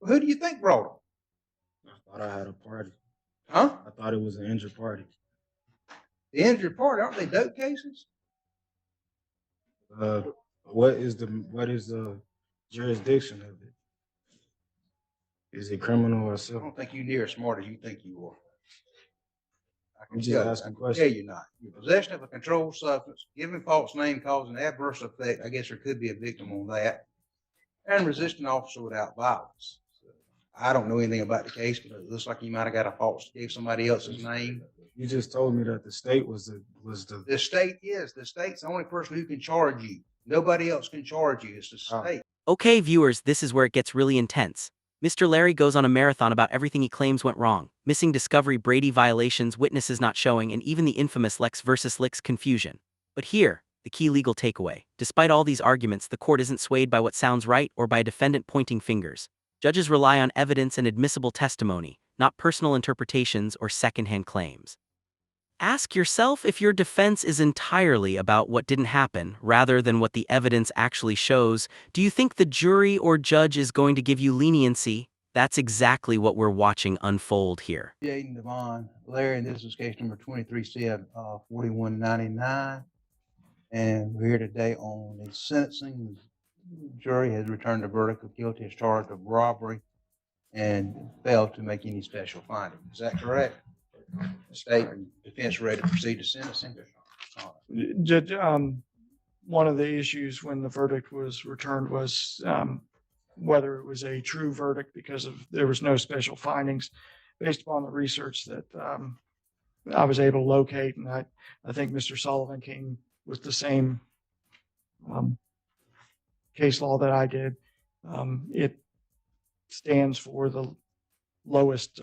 Well, who do you think brought him? I thought I had a party. Huh? I thought it was an injured party. The injured party, aren't they dope cases? What is the jurisdiction of it? Is it criminal or I civil? don't think you're near as smart as you think you are. I'm just asking questions. Yeah, you're not. Your possession of a controlled substance, giving false name, causing adverse effect. I guess there could be a victim on that, and resisting officer without violence. So, I don't know anything about the case, but it looks like you might have got a false, gave somebody else's name. You just told me that the state was the. The state's the only person who can charge you. Nobody else can charge you. It's the state. Okay, viewers, this is where it gets really intense. Mr. Larry goes on a marathon about everything he claims went wrong. Missing discovery, Brady violations, witnesses not showing, and even the infamous Lex versus Licks confusion. But here, the key legal takeaway. Despite all these arguments, the court isn't swayed by what sounds right or by a defendant pointing fingers. Judges rely on evidence and admissible testimony, not personal interpretations or secondhand claims. Ask yourself if your defense is entirely about what didn't happen, rather than what the evidence actually shows. Do you think the jury or judge is going to give you leniency? That's exactly what we're watching unfold here. Jaden Devon, Larry, and this is case number 23C4199. And we're here today on the sentencing. The jury has returned a verdict of guilty as charged of robbery and failed to make any special findings. Is that correct? The state and defense ready to proceed to sentencing? Judge, one of the issues when the verdict was returned was whether it was a true verdict because there was no special findings. Based upon the research that I was able to locate, and I think Mr. Sullivan came with the same case law that I did. It stands for the lowest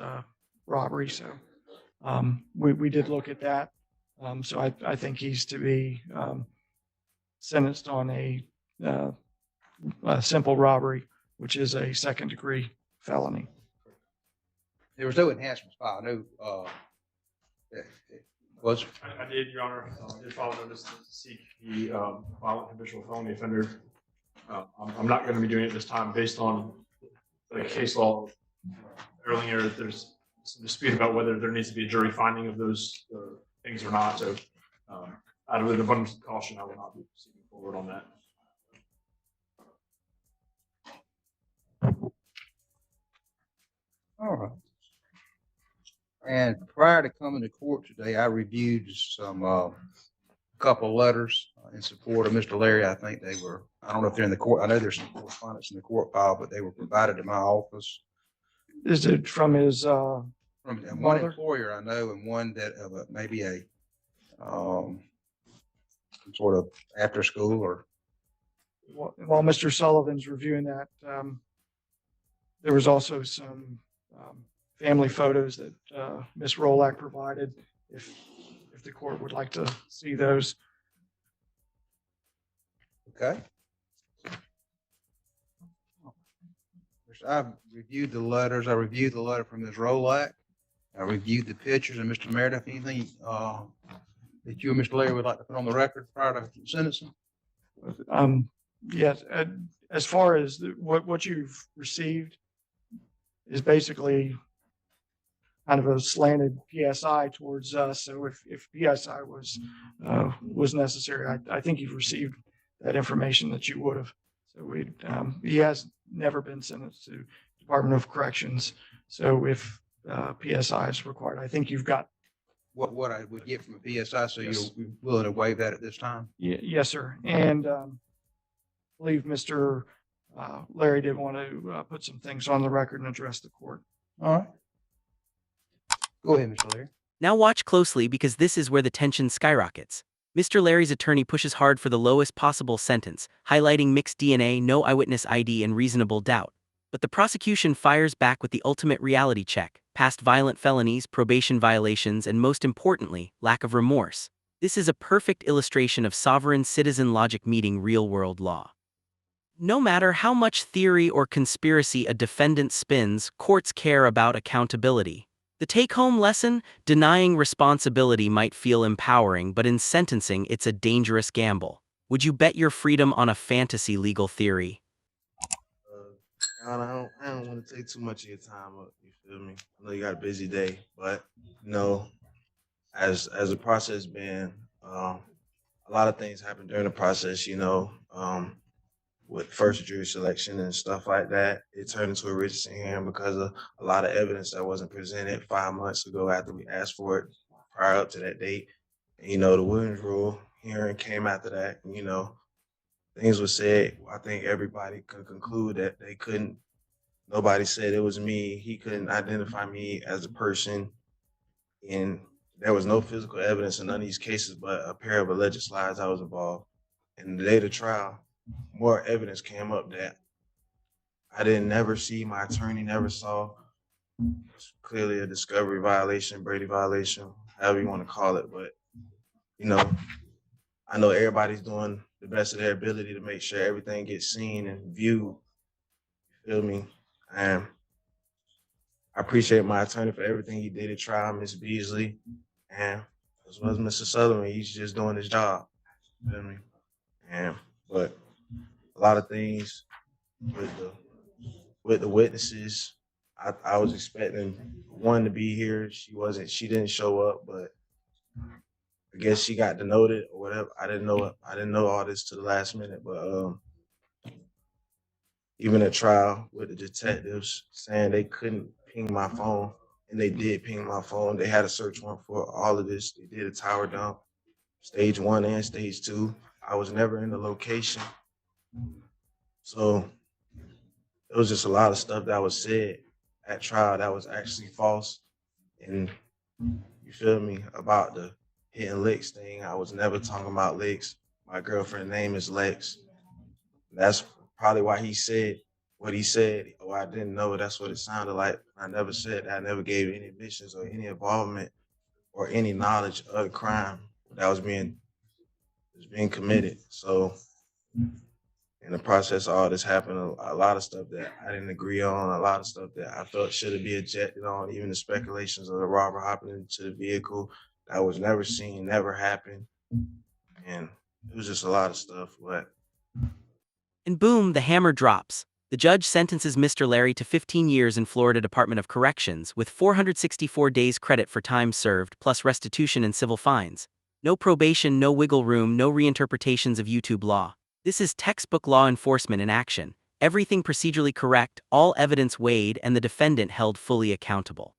robbery, so we did look at that. So I think he's to be sentenced on a simple robbery, which is a second-degree felony. There was no enhancements filed. No, it was. I did, Your Honor. I did file a notice to seek the violent habitual felony offender. I'm not going to be doing it this time based on the case law earlier. There's some dispute about whether there needs to be a jury finding of those things or not. So, out of an abundance of caution, I will not be proceeding forward on that. All right. And prior to coming to court today, I reviewed some couple letters in support of Mr. Larry. I think they were, I don't know if they're in the court. I know there's some correspondence in the court file, but they were provided to my office. Is it from his From one employer I know, and one that maybe a some sort of after school or. While Mr. Sullivan's reviewing that, there was also some family photos that Ms. Rolak provided. If the court would like to see those. Okay. I've reviewed the letters. I reviewed the letter from Ms. Rolak. I reviewed the pictures. And Mr. Meredith, anything that you and Mr. Larry would like to put on the record prior to sentencing? Yes. As far as what you've received is basically kind of a slanted PSI towards us. So if PSI was necessary, I think you've received that information that you would have. So he has never been sentenced to Department of Corrections. So if PSI is required, I think you've got what I would get from a PSI. So yes. You're willing to waive that at this time? Yes, sir. And I believe Mr. Larry did want to put some things on the record and address the court. All right. Go ahead, Mr. Larry. Now watch closely because this is where the tension skyrockets. Mr. Larry's attorney pushes hard for the lowest possible sentence, highlighting mixed DNA, no eyewitness ID, and reasonable doubt. But the prosecution fires back with the ultimate reality check: past violent felonies, probation violations, and most importantly, lack of remorse. This is a perfect illustration of sovereign citizen logic meeting real-world law. No matter how much theory or conspiracy a defendant spins, courts care about accountability. The take-home lesson: denying responsibility might feel empowering, but in sentencing, it's a dangerous gamble. Would you bet your freedom on a fantasy legal theory? I don't want to take too much of your time up. You feel me? I know you got a busy day, but you know, as the process been, a lot of things happened during the process. You know, with first jury selection and stuff like that, it turned into a Richardson hearing because of a lot of evidence that wasn't presented 5 months ago after we asked for it prior up to that date. And, you know, the Williams rule hearing came after that. And, you know, things were said. I think everybody could conclude that they couldn't. Nobody said it was me. He couldn't identify me as a person. And there was no physical evidence in none of these cases, but a pair of alleged slides I was involved. And the day of the trial, more evidence came up that I didn't never see, my attorney never saw. It's clearly a discovery violation, Brady violation, however you want to call it. But, you know, I know everybody's doing the best of their ability to make sure everything gets seen and viewed. You feel me? And I appreciate my attorney for everything he did at trial, Miss Beasley, and as well as Mr. Sutherland. He's just doing his job. You feel me? And but a lot of things with the witnesses, I was expecting one to be here. She didn't show up, but I guess she got denoted or whatever. I didn't know all this to the last minute, but even at trial with the detectives saying they couldn't ping my phone, and they did ping my phone. They had a search warrant for all of this. They did a tower dump, stage 1 and stage 2. I was never in the location. So it was just a lot of stuff that was said at trial that was actually false. And you feel me, about the hitting licks thing. I was never talking about licks. My girlfriend's name is Lex. That's probably why he said what he said. Oh, I didn't know. That's what it sounded like. I never said that. I never gave any admissions or any involvement or any knowledge of the crime that was being committed. So in the process of all this happened, a lot of stuff that I didn't agree on, a lot of stuff that I felt should have been ejected on, even the speculations of the robber hopping into the vehicle that was never seen, never happened. And it was just a lot of stuff. But And boom, the hammer drops. The judge sentences Mr. Larry to 15 years in Florida Department of Corrections with 464 days credit for time served plus restitution and civil fines. No probation, no wiggle room, no reinterpretations of YouTube law. This is textbook law enforcement in action. Everything procedurally correct, all evidence weighed, and the defendant held fully accountable.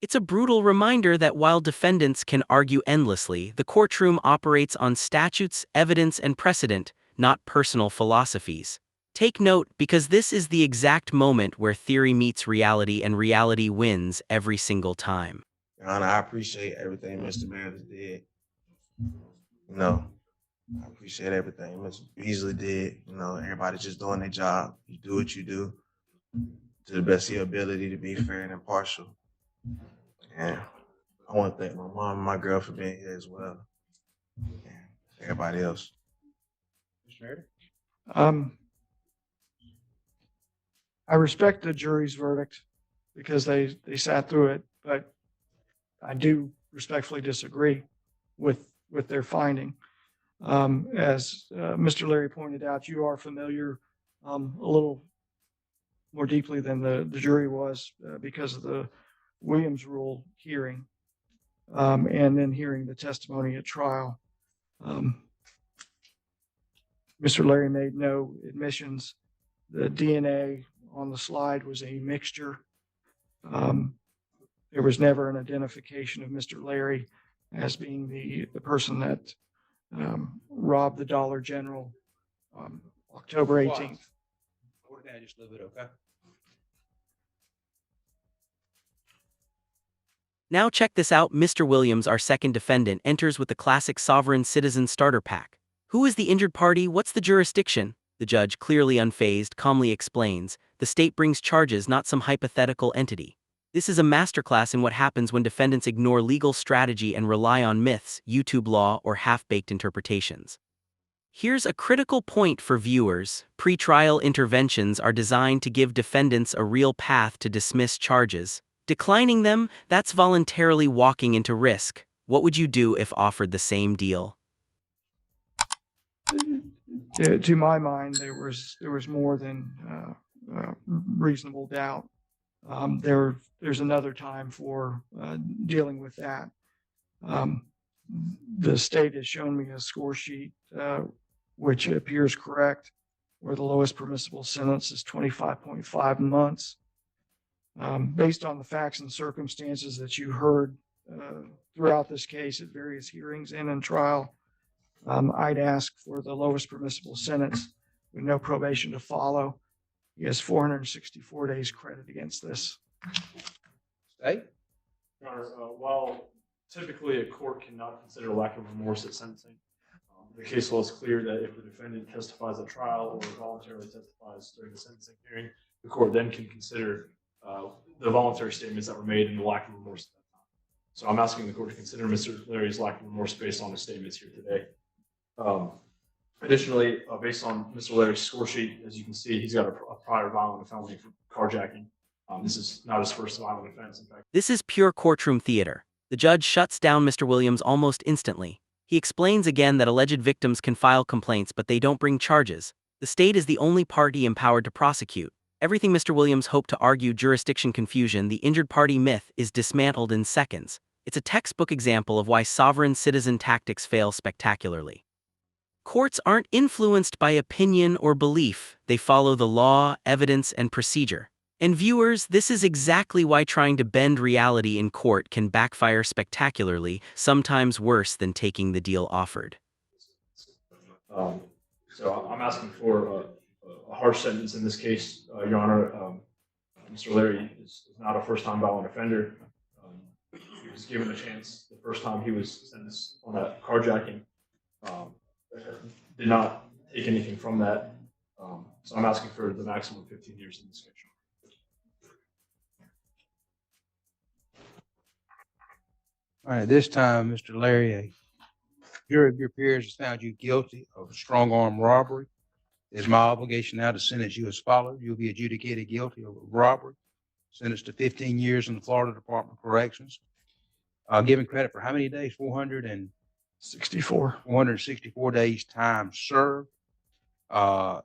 It's a brutal reminder that while defendants can argue endlessly, the courtroom operates on statutes, evidence, and precedent, not personal philosophies. Take note, because this is the exact moment where theory meets reality and reality wins every single time. Your Honor, I appreciate everything Mr. Meredith did. You know, I appreciate everything Mr. Beasley did. You know, everybody just doing their job. You do what you do to the best of your ability to be fair and impartial. And I want to thank my mom and my girl for being here as well. And everybody else. Mr. Meredith? I respect the jury's verdict because they sat through it, but I do respectfully disagree with their finding. As Mr. Larry pointed out, you are familiar a little more deeply than the jury was because of the Williams rule hearing and then hearing the testimony at trial. Mr. Larry made no admissions. The DNA on the slide was a mixture. There was never an identification of Mr. Larry as being the person that robbed the Dollar General October 18th. Hold it down just a little bit, okay? Now check this out. Mr. Williams, our second defendant, enters with the classic sovereign citizen starter pack. Who is the injured party? What's the jurisdiction? The judge, clearly unfazed, calmly explains, the state brings charges, not some hypothetical entity. This is a masterclass in what happens when defendants ignore legal strategy and rely on myths, YouTube law, or half-baked interpretations. Here's a critical point for viewers. Pretrial interventions are designed to give defendants a real path to dismiss charges. Declining them, that's voluntarily walking into risk. What would you do if offered the same deal? To my mind, there was more than reasonable doubt. There's another time for dealing with that. The state has shown me a score sheet which appears correct, where the lowest permissible sentence is 25.5 months. Based on the facts and circumstances that you heard throughout this case at various hearings and in trial, I'd ask for the lowest permissible sentence with no probation to follow. He has 464 days credit against this. State? Your Honor, while typically a court cannot consider lack of remorse at sentencing, the case law is clear that if the defendant testifies at trial or voluntarily testifies during the sentencing hearing, the court then can consider the voluntary statements that were made and the lack of remorse at that time. So I'm asking the court to consider Mr. Larry's lack of remorse based on his statements here today. Additionally, based on Mr. Larry's score sheet, as you can see, he's got a prior violent felony for carjacking. This is not his first violent offense. In fact, This is pure courtroom theater. The judge shuts down Mr. Williams almost instantly. He explains again that alleged victims can file complaints, but they don't bring charges. The state is the only party empowered to prosecute. Everything Mr. Williams hoped to argue jurisdiction confusion, the injured party myth, is dismantled in seconds. It's a textbook example of why sovereign citizen tactics fail spectacularly. Courts aren't influenced by opinion or belief. They follow the law, evidence, and procedure. And viewers, this is exactly why trying to bend reality in court can backfire spectacularly, sometimes worse than taking the deal offered. so I'm asking for a harsh sentence in this case, Your Honor. Mr. Larry is not a first-time violent offender. He was given a chance the first time he was sentenced on a carjacking. Did not take anything from that. So I'm asking for the maximum 15 years in this case. All right, this time, Mr. Larry, a jury of your peers has found you guilty of strong arm robbery. It is my obligation now to sentence you as follows. You'll be adjudicated guilty of robbery, sentenced to 15 years in the Florida Department of Corrections. Given credit for how many days? 464 days time served. I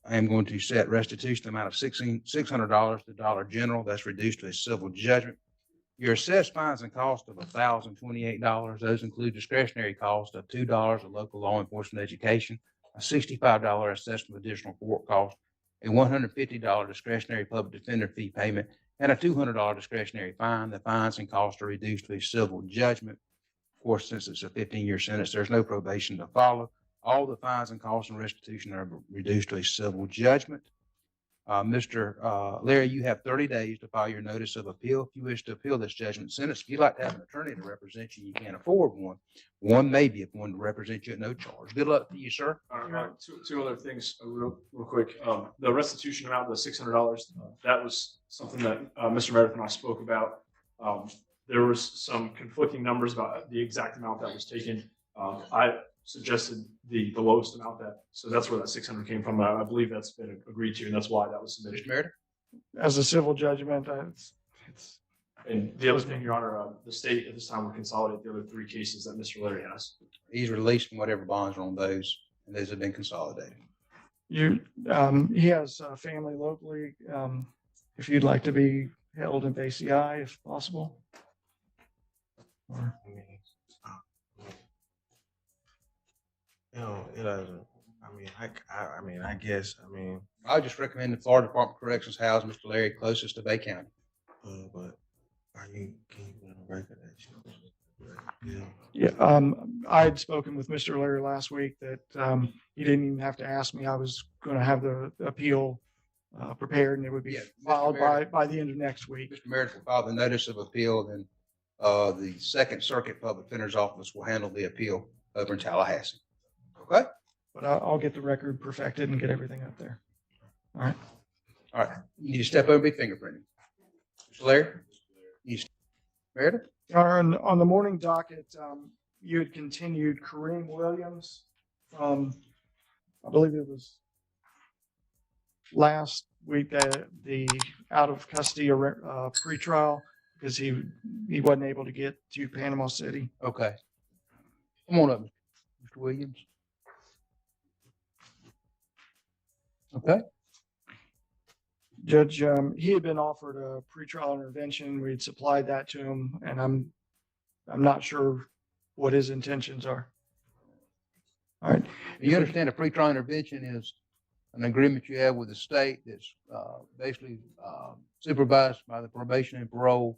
am going to set restitution amount of $600 to Dollar General. That's reduced to a civil judgment. Your assessed fines and costs of $1,028. Those include discretionary cost of $2 of local law enforcement education, a $65 assessment of additional court cost, a $150 discretionary public defender fee payment, and a $200 discretionary fine. The fines and costs are reduced to a civil judgment. Of course, since it's a 15-year sentence, there's no probation to follow. All the fines and costs and restitution are reduced to a civil judgment. Mr. Larry, you have 30 days to file your notice of appeal. If you wish to appeal this judgment sentence, if you'd like to have an attorney to represent you, you can't afford one. One may be one to represent you at no charge. Good luck to you, sir. Two other things real quick. The restitution amount, the $600, that was something that Mr. Meredith and I spoke about. There was some conflicting numbers about the exact amount that was taken. I suggested the lowest amount so that's where that 600 came from. I believe that's been agreed to, and that's why that was submitted. Mr. Meredith? As a civil judgment, And the other thing, Your Honor, the state at this time will consolidate the other 3 cases that Mr. Larry has. He's released from whatever bonds are on those, and those have been consolidated. he has family locally. If you'd like to be held in ACI, if possible. Or, It doesn't. I guess. I would just recommend the Florida Department of Corrections house Mr. Larry closest to Bay County. But can you put on record that yeah, I had spoken with Mr. Larry last week that he didn't even have to ask me. I was going to have the appeal prepared, and it would be filed by the end of next week. Mr. Meredith will file the notice of appeal, then the Second Circuit Public Defender's Office will handle the appeal over in Tallahassee. Okay? But I'll get the record perfected and get everything up there. All right. All right. You need to step over and be fingerprinted. Mr. Larry? Meredith? On the morning docket, you had continued Kareem Williams from, I believe it was last week, the out of custody pretrial, because he wasn't able to get to Panama City. Okay. Come on up, Mr. Williams. Judge, he had been offered a pretrial intervention. We had supplied that to him, and I'm not sure what his intentions are. All right. You understand a pretrial intervention is an agreement you have with the state that's basically supervised by the probation and parole,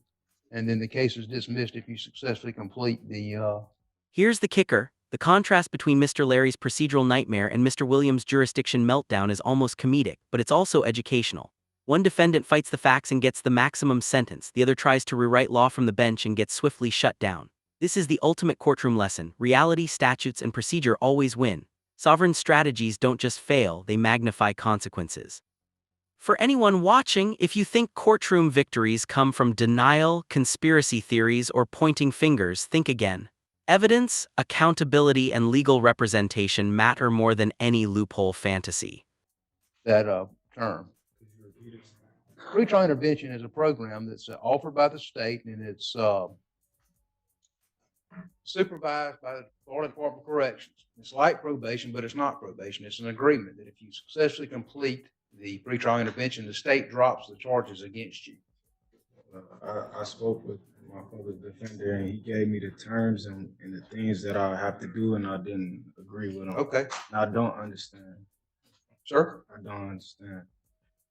and then the case is dismissed if you successfully complete the. Here's the kicker. The contrast between Mr. Larry's procedural nightmare and Mr. Williams' jurisdiction meltdown is almost comedic, but it's also educational. One defendant fights the facts and gets the maximum sentence. The other tries to rewrite law from the bench and gets swiftly shut down. This is the ultimate courtroom lesson. Reality, statutes, and procedure always win. Sovereign strategies don't just fail, they magnify consequences. For anyone watching, if you think courtroom victories come from denial, conspiracy theories, or pointing fingers, think again. Evidence, accountability, and legal representation matter more than any loophole fantasy. That term. Pretrial intervention is a program that's offered by the state, and it's supervised by the Florida Department of Corrections. It's like probation, but it's not probation. It's an agreement that if you successfully complete the pretrial intervention, the state drops the charges against you. I spoke with my public defender, and he gave me the terms and the things that I have to do, and I didn't agree with him. Okay, And I don't understand. sir. I don't understand.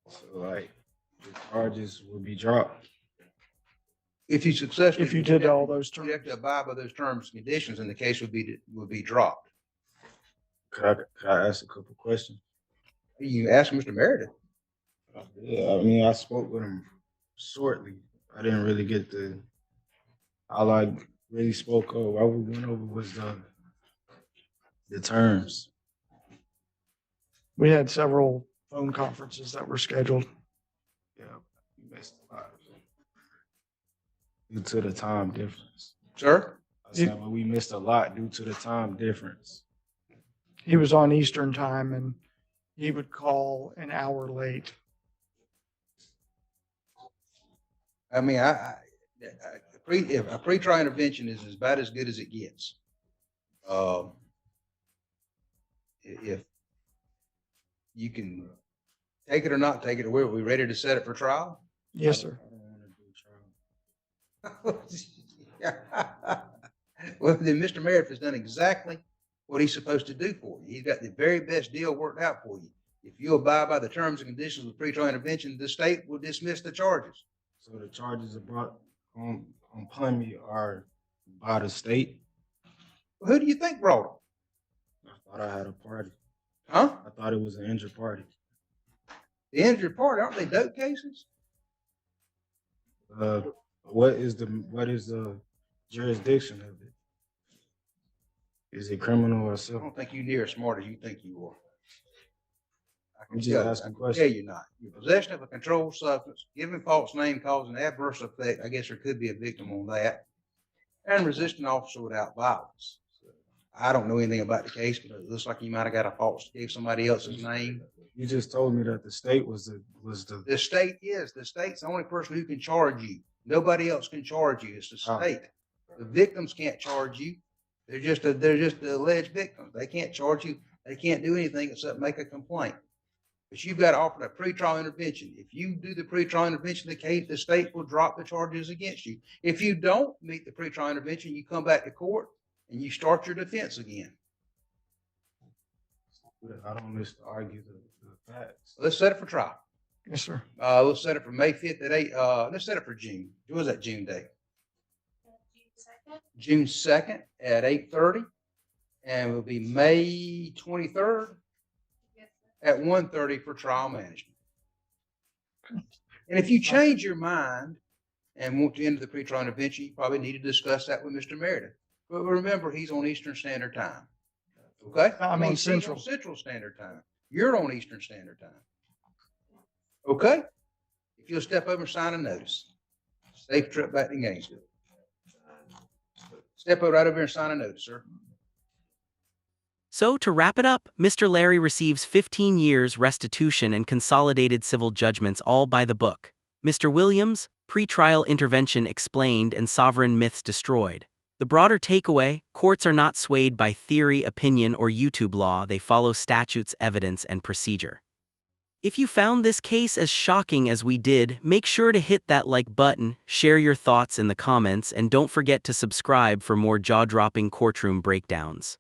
So, like, the charges will be dropped. If you successfully. If you did all those You terms. have to abide by those terms and conditions, and the case would be dropped. Could I ask a couple questions? You ask Mr. Meredith. Yeah, I mean, I spoke with him shortly. I didn't really get the. All I really spoke over, all we went over was the terms. We had several phone conferences that were scheduled. Yeah, we missed a lot due to the time difference. Sir? I said, well, we missed a lot due to the time difference. He was on Eastern time and he would call an hour late. I mean, if a pretrial intervention is about as good as it gets. If you can take it or not take it, are we ready to set it for trial? Yes, sir. I don't want to do trial. Well, then Mr. Meredith has done exactly what he's supposed to do for you. He's got the very best deal worked out for you. If you abide by the terms and conditions of pretrial intervention, the state will dismiss the charges. So the charges are brought upon me are by the state. Well, who do you think brought them? I thought I had a party. Huh? I thought it was an injured party. The injured party, aren't they dope cases? What is the jurisdiction of it? Is it criminal or I civil? don't think you're near as smart as you think you are. I'm just asking questions. Yeah, you're not. Your possession of a controlled substance, giving false name, causing adverse effect. I guess there could be a victim on that, and resisting officer without violence. I don't know anything about the case, but it looks like you might have got a false, gave somebody else's name. You just told me that the state was the. The state's the only person who can charge you. Nobody else can charge you. It's the state. The victims can't charge you. They're just the alleged victims. They can't charge you. They can't do anything except make a complaint. But you've got to offer a pretrial intervention. If you do the pretrial intervention, the state will drop the charges against you. If you don't meet the pretrial intervention, you come back to court and you start your defense again. I don't wish to argue the facts. Let's set it for trial. Yes, sir. Let's set it for May 5th at 8. Let's set it for June. What was that June date? June 2nd at 8:30. And it will be May 23rd at 1:30 for trial management. And if you change your mind and want to enter the pretrial intervention, you probably need to discuss that with Mr. Meredith. But remember, he's on Eastern Standard Time. Okay? I'm on He's Central. Central Standard Time. You're on Eastern Standard Time. Okay? If you'll step over and sign a notice. Safe trip back to Gainesville. Step right over and sign a notice, sir. So, to wrap it up, Mr. Larry receives 15 years restitution and consolidated civil judgments all by the book. Mr. Williams, pretrial intervention explained and sovereign myths destroyed. The broader takeaway, courts are not swayed by theory, opinion, or YouTube law, they follow statutes, evidence, and procedure. If you found this case as shocking as we did, make sure to hit that like button, share your thoughts in the comments, and don't forget to subscribe for more jaw-dropping courtroom breakdowns.